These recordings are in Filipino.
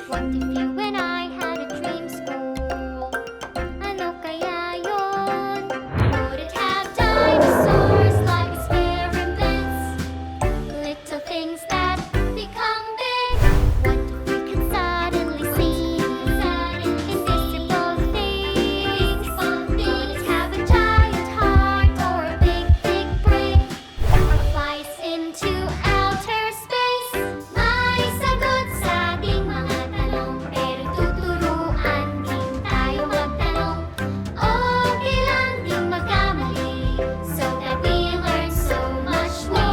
What if you and I had a dream school? Ano kaya yun? Would it have dinosaurs like experiments? Little things that become big. What if we could suddenly see invisible things? Would it have a giant heart or a big, big brain? Or flies into outer space? May sagot sa ating mga tanong, pero tuturuan din tayo magtanong. Okay lang din magkamali, so that we learn so much more.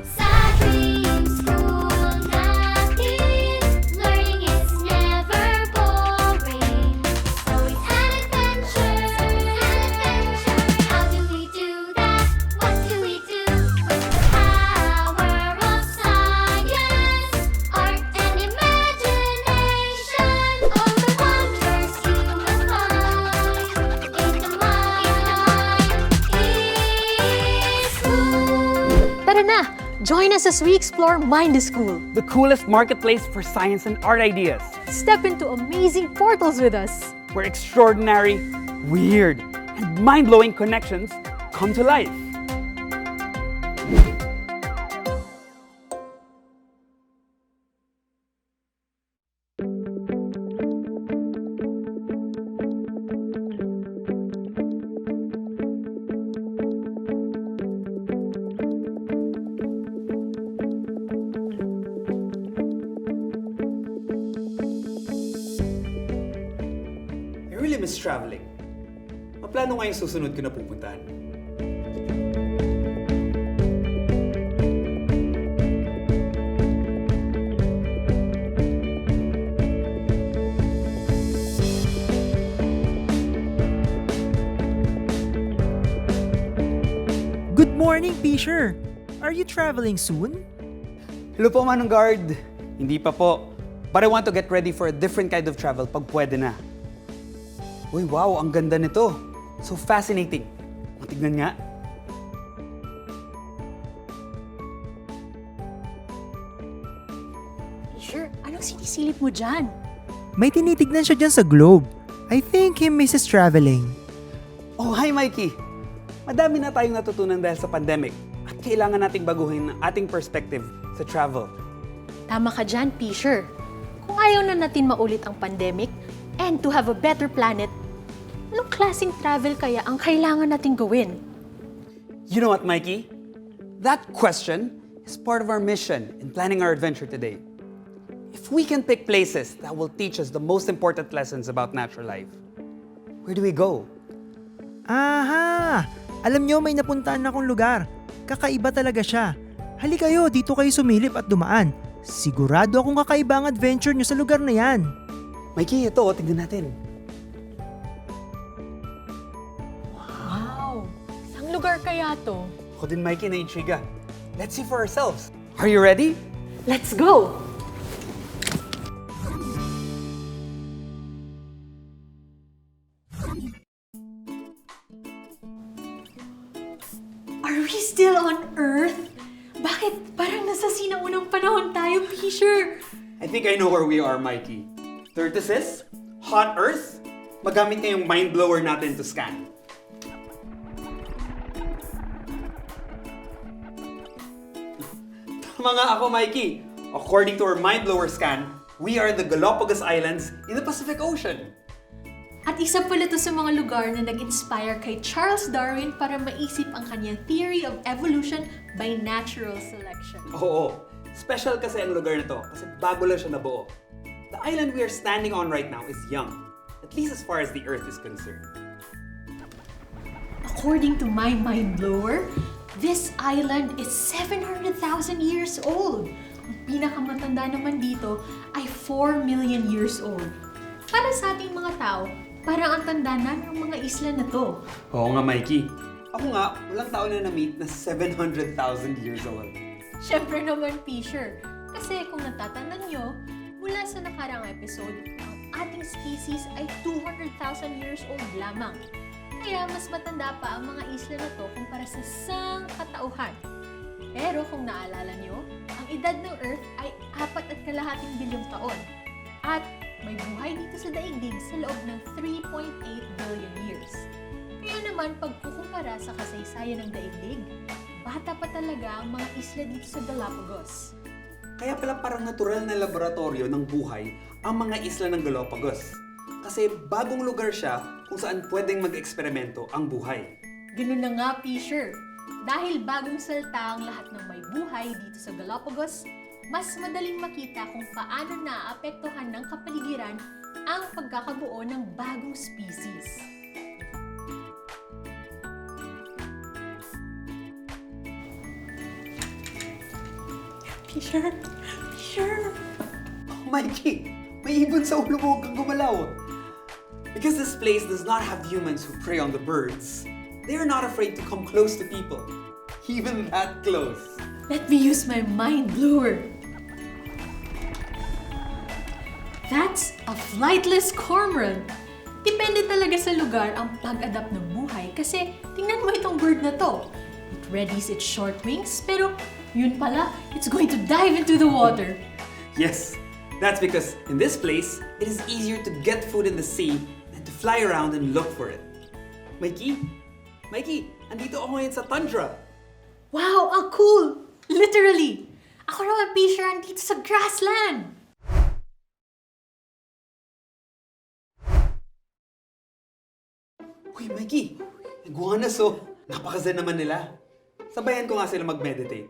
Sa dream school natin, learning is never boring. So it's an adventure. How do we do that? What do we do? With the power of science, art and imagination, all the wonders you will find in the mind is school. Tara na! Join us as we explore Mind is School. The coolest marketplace for science and art ideas, Step into amazing portals with us. where extraordinary, weird, and mind-blowing connections come to life. I really miss traveling. Maplano nga yung susunod ko na pupuntahan. Good morning, Pecier! Are you traveling soon? Hello po, Manong Guard. Hindi pa po. But I want to get ready for a different kind of travel pag pwede na. Uy, wow, ang ganda nito. So fascinating. Tignan nga. Sure, anong sinisilip mo dyan? May tinitignan siya dyan sa globe. I think he misses traveling. Oh, hi Mikey! Madami na tayong natutunan dahil sa pandemic at kailangan nating baguhin ang ating perspective sa travel. Tama ka dyan, Pecier. Kung ayaw na natin maulit ang pandemic and to have a better planet, anong klaseng travel kaya ang kailangan nating gawin? You know what, Mikey? That question is part of our mission in planning our adventure today. If we can pick places that will teach us the most important lessons about natural life, where do we go? Aha! Alam nyo, may napuntaan akong lugar. Kakaiba talaga siya. Halika kayo, dito kayo sumilip at dumaan. Sigurado akong kakaiba ang adventure nyo sa lugar na yan. Mikey, ito, tignan natin. Wow! Saan lugar kaya to? Ako din, Mikey, na-intriga. Let's see for ourselves. Are you ready? Let's go! Are we still on Earth? Bakit parang nasa sinaunang panahon tayo, Pecier? I think I know where we are, Mikey. Tortoises? Hot Earth? Magamit na yung mind blower natin to scan. Tama nga ako, Mikey. According to our mind blower scan, we are in the Galapagos Islands in the Pacific Ocean. At isa pala to sa mga lugar na nag-inspire kay Charles Darwin para maisip ang kanyang theory of evolution by natural selection. Oo, special kasi ang lugar na to kasi bago lang siya nabuo. The island we are standing on right now is young, at least as far as the Earth is concerned. According to my mind blower, this island is 700,000 years old. Ang pinakamatanda naman dito ay 4 million years old. Para sa ating mga tao, parang ang tanda na ng mga isla na to. Oo nga, Mikey. Ako nga, walang tao na na-meet na 700,000 years old. Siyempre naman, Pecier. Kasi kung natatandaan nyo, mula sa nakarang episode, ang ating species ay 200,000 years old lamang. Kaya mas matanda pa ang mga isla na to kumpara sa sangkatauhan. Pero kung naalala nyo, ang edad ng Earth ay 4.5 bilyong taon. At may buhay dito sa daigdig sa loob ng 3.8 billion years. Kaya naman pagkukumpara sa kasaysayan ng daigdig, bata pa talaga ang mga isla dito sa Galapagos. Kaya pala parang natural na laboratorio ng buhay ang mga isla ng Galapagos. Kasi bagong lugar siya kung saan pwedeng mag-eksperimento ang buhay. Ganun na nga, Pecier. Dahil bagong salta ang lahat ng may buhay dito sa Galapagos, mas madaling makita kung paano naaapektuhan ng kapaligiran ang pagkakabuo ng bagong species. Pecier! Oh, Mikey! May ibon sa ulo mo, huwag kang gumalaw. Because this place does not have humans who prey on the birds, they are not afraid to come close to people. Even that close. Let me use my mind blower. That's a flightless cormorant. Depende talaga sa lugar ang pag-adapt ng buhay kasi tingnan mo itong bird na to. It readies its short wings pero yun pala, it's going to dive into the water. Yes, that's because in this place, it is easier to get food in the sea than to fly around and look for it. Mikey, andito ako ngayon sa Tundra. Wow, ang cool! Literally! Ako naman, Pecier, andito sa grassland! Uy, Mikey, iguanas oh. Napakazen naman nila. Sabayan ko nga sila mag-meditate.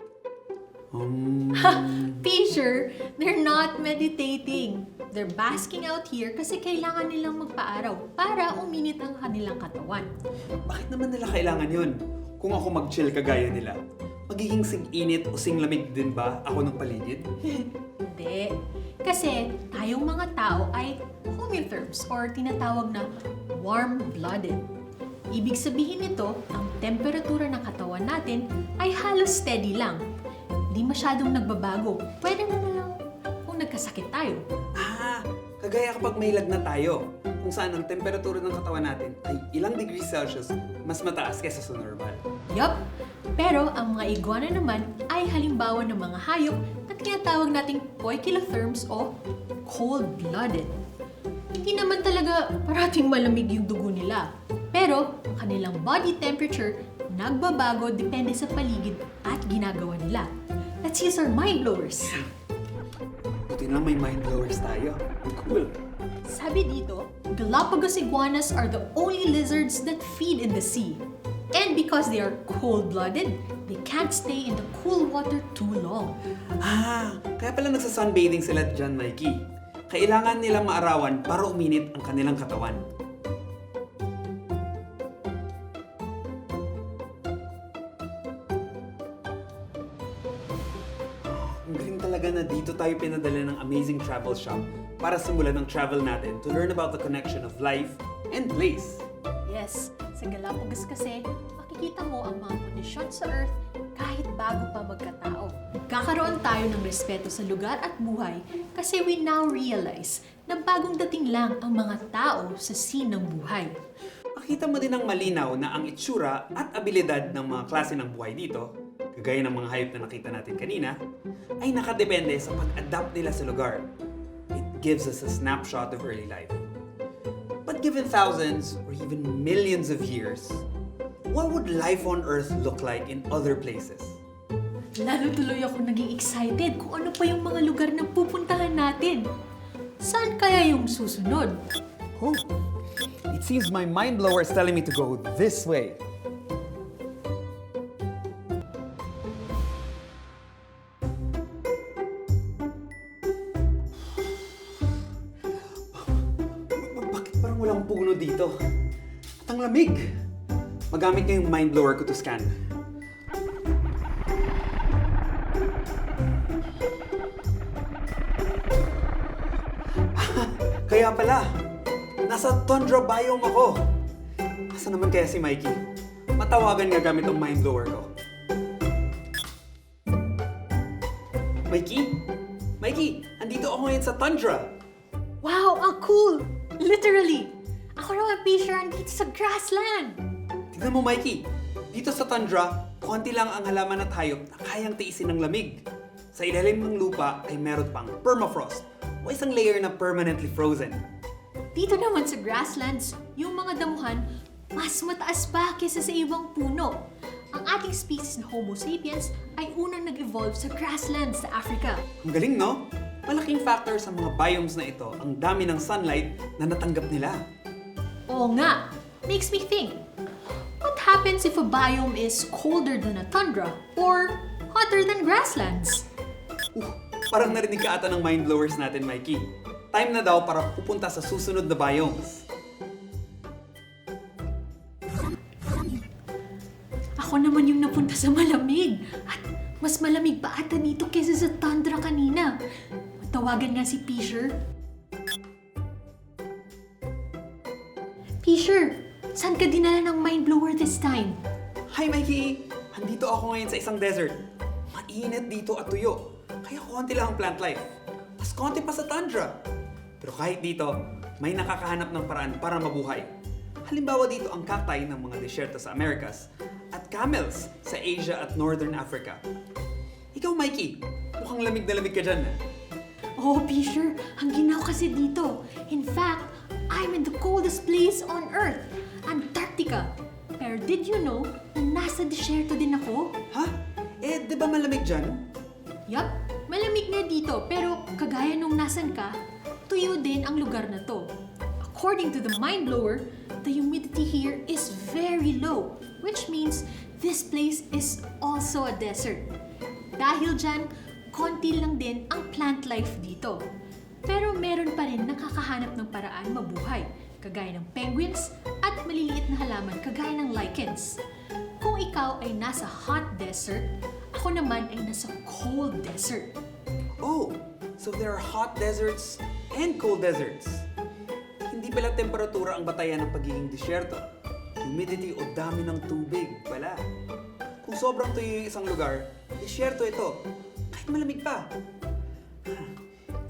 Pecier, they're not meditating. They're basking out here kasi kailangan nilang magpaaraw para uminit ang kanilang katawan. Bakit naman nila kailangan yun? Kung ako mag-chill kagaya nila, magiging sing-init o sing-lamig din ba ako ng paligid? Hindi. Kasi tayong mga tao ay homeotherms or tinatawag na warm-blooded. Ibig sabihin nito, ang temperatura ng katawan natin ay halos steady lang. Hindi masyadong nagbabago. Pwede na lang kung nagkasakit tayo. Kagaya kapag may lagnat tayo, kung saan ang temperatura ng katawan natin ay ilang degrees Celsius mas mataas kaysa sa normal. Yup! Pero ang mga iguana naman ay halimbawa ng mga hayop na tinatawag nating poikilotherms o cold-blooded. Hindi naman talaga parating malamig yung dugo nila. Pero ang kanilang body temperature nagbabago depende sa paligid at ginagawa nila. Let's use our mind blowers. Buti na may mind blowers tayo. Cool. Sabi dito, Galapagos iguanas are the only lizards that feed in the sea. And because they are cold-blooded, they can't stay in the cool water too long. Kaya pala nagsa-sunbathing sila dyan, Mikey. Kailangan nila maarawan para uminit ang kanilang katawan. Ang galing talaga na dito tayo pinadala ng amazing travel shop para simulan ang travel natin to learn about the connection of life and place. Yes, sa Galapagos kasi, makikita mo ang mga kondisyon sa Earth kahit bago pa magkatao. Kakaroon tayo ng respeto sa lugar at buhay kasi we now realize na bagong dating lang ang mga tao sa scene ng buhay. Makita mo din ang malinaw na ang itsura at abilidad ng mga klase ng buhay dito, kagaya ng mga hayop na nakita natin kanina, ay nakadepende sa pag-adapt nila sa lugar. It gives us a snapshot of early life. But given thousands or even millions of years, what would life on Earth look like in other places? Lalo tuloy ako naging excited kung ano pa yung mga lugar na pupuntahan natin. Saan kaya yung susunod? Oh, it seems my mind blower is telling me to go this way. Bakit parang walang puno dito? At ang lamig! Magamit niyo yung mind blower ko to scan. Kaya pala, nasa Tundra biome ako. Asa naman kaya si Mikey? Matawagan nga gamit ang mind blower ko. Mikey, andito ako ngayon sa Tundra. Wow, ang cool! Literally! Ako naman, Pecier, andito sa grassland! Tignan mo, Mikey. Dito sa Tundra, konti lang ang halaman at hayop na kayang tiisin ng lamig. Sa ilalim ng lupa ay meron pang permafrost o isang layer na permanently frozen. Dito naman sa grasslands, yung mga damuhan mas mataas pa kaysa sa ibang puno. Ang ating species na Homo sapiens ay unang nag-evolve sa grasslands sa Africa. Ang galing, no? Malaking factor sa mga biomes na ito ang dami ng sunlight na natanggap nila. Oo nga, makes me think. What happens if a biome is colder than a tundra or hotter than grasslands? Parang narinig ka ata ng mind blowers natin, Mikey. Time na daw para pupunta sa susunod na biomes. Ako naman yung napunta sa malamig. At mas malamig pa ata dito kaysa sa tundra kanina. Tawagan nga si Pecier. Pecier, saan ka dinala ng mind blower this time? Hi, Mikey! Andito ako ngayon sa isang desert. Mainit dito at tuyo. Kaya konti lang ang plant life. Mas konti pa sa tundra. Pero kahit dito, may nakakahanap ng paraan para mabuhay. Halimbawa dito ang cacti ng mga desyerto sa Americas at camels sa Asia at Northern Africa. Ikaw, Mikey, mukhang lamig na lamig ka dyan. Oh, Pecier, ang ginaw kasi dito. In fact, I'm in the coldest place on Earth, Antarctica. Pero did you know na nasa desyerto din ako? Ha? Di ba malamig dyan? Yup, malamig nga dito pero kagaya nung nasan ka, tuyo din ang lugar na to. According to the mind blower, the humidity here is very low, which means this place is also a desert. Dahil dyan, konti lang din ang plant life dito. Pero meron pa rin nakakahanap ng paraan mabuhay, kagaya ng penguins at maliliit na halaman kagaya ng lichens. Kung ikaw ay nasa hot desert, ako naman ay nasa cold desert. Oh, so there are hot deserts and cold deserts. Hindi pala temperatura ang batayan ng pagiging disyerto. Humidity o dami ng tubig pala. Kung sobrang tuyo yung isang lugar, disyerto ito. Kahit malamig pa.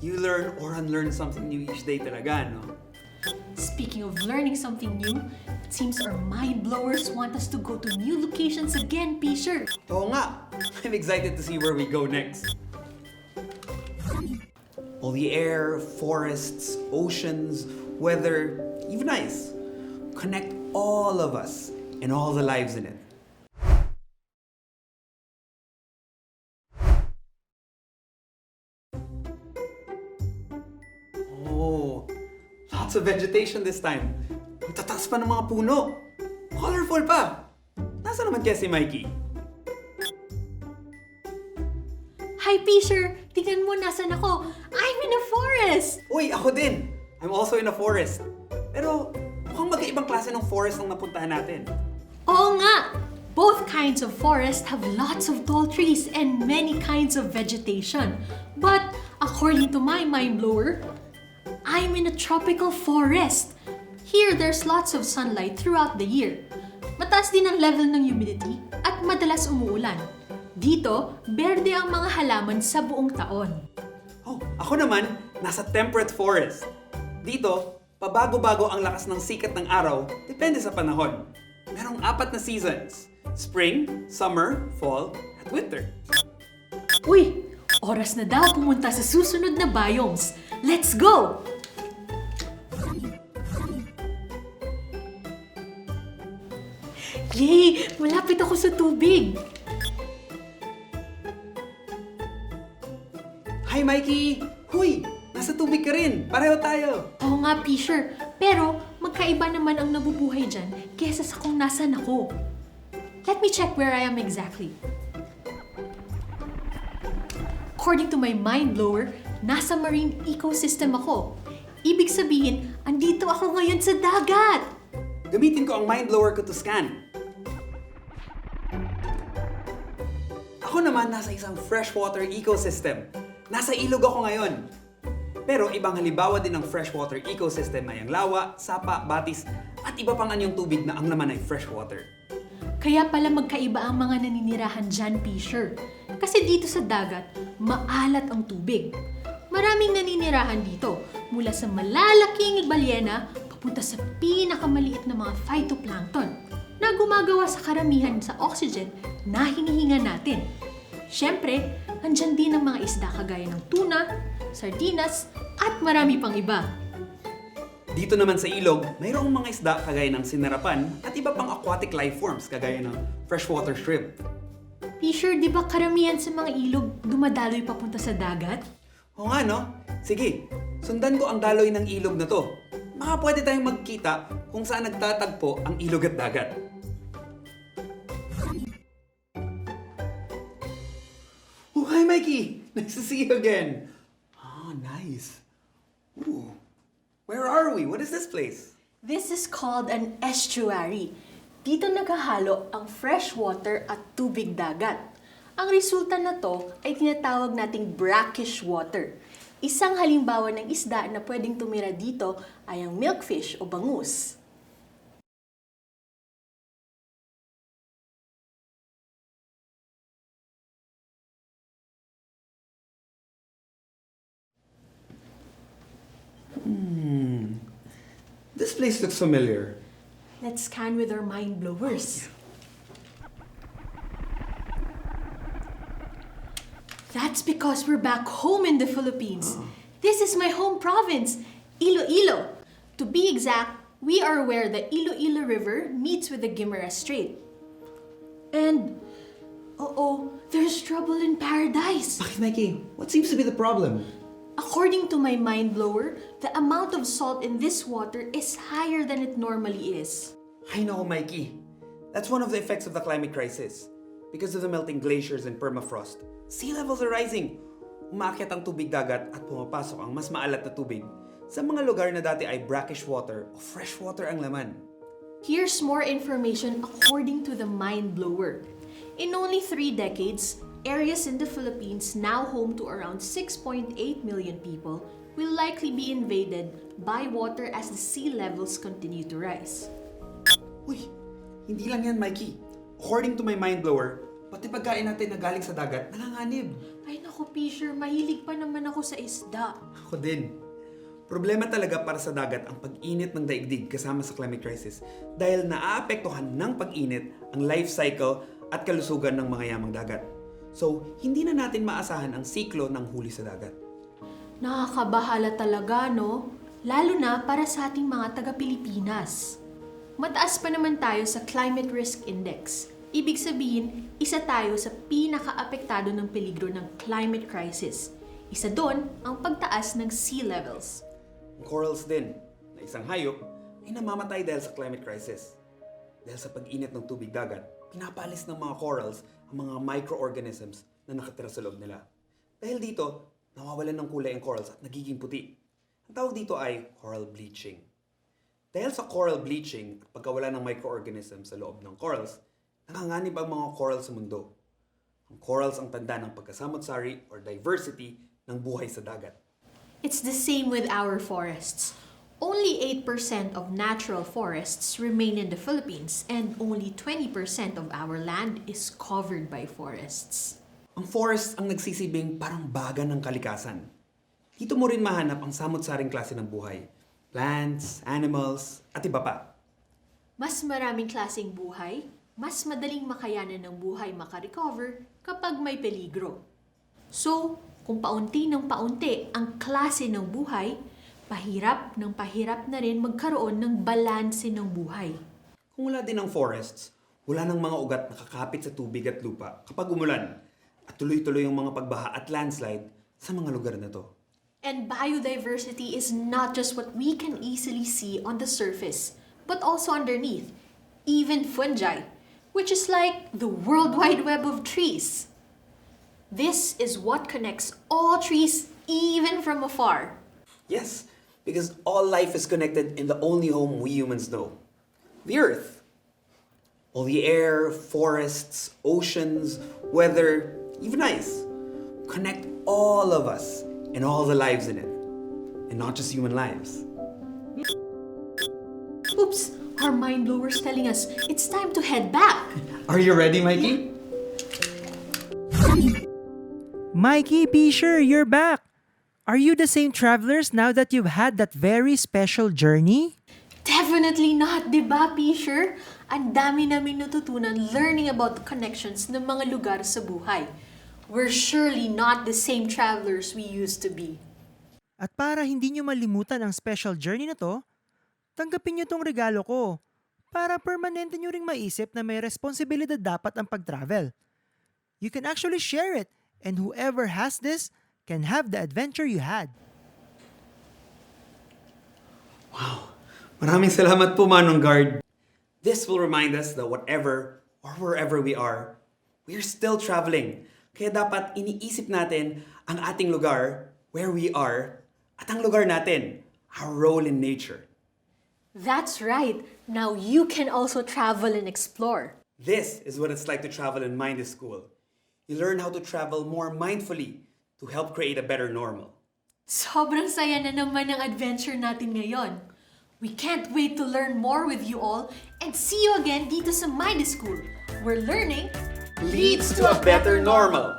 You learn or unlearn something new each day talaga, no? Speaking of learning something new, it seems our mind blowers want us to go to new locations again, Pecier. Oo nga! I'm excited to see where we go next. All the air, forests, oceans, weather, even ice. Connect all of us and all the lives in it. Oh, lots of vegetation this time. Ang tataas pa ng mga puno. Colorful pa. Nasaan naman kaya si Mikey? Hi, Pecier! Tingnan mo, nasan ako? I'm in a forest! Uy, ako din! I'm also in a forest. Pero mukhang magkaibang klase ng forest ang napuntahan natin. Oo nga! Both kinds of forest have lots of tall trees and many kinds of vegetation. But according to my mind blower, I'm in a tropical forest. Here, there's lots of sunlight throughout the year. Mataas din ang level ng humidity at madalas umuulan. Dito, berde ang mga halaman sa buong taon. Oh, ako naman, nasa temperate forest. Dito, pabago-bago ang lakas ng sikat ng araw, depende sa panahon. Merong 4 na seasons. Spring, summer, fall, at winter. Uy! Oras na daw pumunta sa susunod na biomes. Let's go! Yay! Malapit ako sa tubig! Hi, Mikey! Huy! Nasa tubig ka rin! Pareho tayo! Oo nga, Pecier. Pero magkaiba naman ang nabubuhay dyan kesa sa kung nasan ako. Let me check where I am exactly. According to my mind blower, nasa marine ecosystem ako. Ibig sabihin, andito ako ngayon sa dagat. Gamitin ko ang mind blower ko to scan. Ako naman nasa isang freshwater ecosystem. Nasa ilog ako ngayon. Pero ibang halimbawa din ng freshwater ecosystem ay ang lawa, sapa, batis, at iba pang anyong tubig na ang laman ay freshwater. Kaya pala magkaiba ang mga naninirahan dyan, Pecier. Kasi dito sa dagat, maalat ang tubig. Maraming naninirahan dito, mula sa malalaking balyena papunta sa pinakamaliit na mga phytoplankton na gumagawa sa karamihan sa oxygen na hinihinga natin. Siyempre, andyan din ang mga isda kagaya ng tuna, sardinas, at marami pang iba. Dito naman sa ilog, mayroong mga isda kagaya ng sinarapan at iba pang aquatic life forms kagaya ng freshwater shrimp. Fisher, di ba karamihan sa mga ilog dumadaloy papunta sa dagat? Oo nga, no? Sige, sundan ko ang daloy ng ilog na to. Baka pwede tayong magkita kung saan nagtatagpo ang ilog at dagat. Oh, hi, Mikey! Nice to see you again. Oh, nice. Ooh. Where are we? What is this place? This is called an estuary. Dito naghahalo ang fresh water at tubig dagat. Ang resulta na to ay tinatawag nating brackish water. Isang halimbawa ng isda na pwedeng tumira dito ay ang milkfish o bangus. This place looks familiar. Let's scan with our mind blowers. That's because we're back home in the Philippines. This is my home province, Iloilo. To be exact, we are where the Iloilo River meets with the Guimaras Strait. And, there's trouble in paradise. Bakit, Mikey? What seems to be the problem? According to my mind blower, the amount of salt in this water is higher than it normally is. I know, Mikey. That's one of the effects of the climate crisis. Because of the melting glaciers and permafrost, sea levels are rising. Umaakyat ang tubig dagat at pumapasok ang mas maalat na tubig sa mga lugar na dati ay brackish water o fresh water ang laman. Here's more information according to the mind blower. In only 3 decades, areas in the Philippines now home to around 6.8 million people will likely be invaded by water as the sea levels continue to rise. Uy, hindi lang yan, Mikey. According to my mind blower, pati pagkain natin na galing sa dagat, nanganganib. Ay naku, Fisher, mahilig pa naman ako sa isda. Ako din. Problema talaga para sa dagat ang pag-init ng daigdig kasama sa climate crisis dahil naaapektuhan ng pag-init ang life cycle at kalusugan ng mga yamang dagat. So, hindi na natin maasahan ang siklo ng huli sa dagat. Nakakabahala talaga, no? Lalo na para sa ating mga taga-Pilipinas. Mataas pa naman tayo sa Climate Risk Index. Ibig sabihin, isa tayo sa pinaka-apektado ng peligro ng climate crisis. Isa doon ang pagtaas ng sea levels. Ang corals din, na isang hayop, ay namamatay dahil sa climate crisis. Dahil sa pag-init ng tubig dagat, pinapalis ng mga corals ang mga microorganisms na nakatira sa loob nila. Dahil dito, nawawalan ng kulay ang corals at nagiging puti. Ang tawag dito ay coral bleaching. Dahil sa coral bleaching at pagkawala ng microorganisms sa loob ng corals, nanganganib ang mga coral sa mundo. Ang corals ang tanda ng pagkasamot-sari or diversity ng buhay sa dagat. It's the same with our forests. Only 8% of natural forests remain in the Philippines and only 20% of our land is covered by forests. Ang forest ang nagsisibing parang baga ng kalikasan. Dito mo rin mahanap ang samot-saring klase ng buhay. Plants, animals, at iba pa. Mas maraming klaseng buhay, mas madaling makayanan ng buhay makarecover kapag may peligro. So, kung paunti ng paunti ang klase ng buhay, pahirap na rin magkaroon ng balanse ng buhay. Kung wala din ang forests, wala ng mga ugat na kakapit sa tubig at lupa kapag umulan at tuloy-tuloy yung mga pagbaha at landslide sa mga lugar na to. And biodiversity is not just what we can easily see on the surface, but also underneath, even fungi, which is like the World Wide Web of trees. This is what connects all trees even from afar. Yes, because all life is connected in the only home we humans know, the Earth. All the air, forests, oceans, weather, even ice connect all of us and all the lives in it, and not just human lives. Oops, our mind blower's telling us it's time to head back. Are you ready, Mikey? Mikey, Pecier, you're back! Are you the same travelers now that you've had that very special journey? Definitely not, di ba, Pecier? Ang dami namin natutunan learning about the connections ng mga lugar sa buhay. We're surely not the same travelers we used to be. At para hindi nyo malimutan ang special journey na to, tanggapin nyo tong regalo ko para permanente nyo ring maisip na may responsibilidad dapat ang pag-travel. You can actually share it, and whoever has this can have the adventure you had. Maraming salamat po, Manong Guard. This will remind us that whatever or wherever we are still traveling. Kaya dapat iniisip natin ang ating lugar, where we are, at ang lugar natin, our role in nature. That's right. Now you can also travel and explore. This is what it's like to travel in Mind is School. You learn how to travel more mindfully to help create a better normal. Sobrang saya na naman ng adventure natin ngayon. We can't wait to learn more with you all and see you again dito sa Mind School, where learning Leads to a better normal.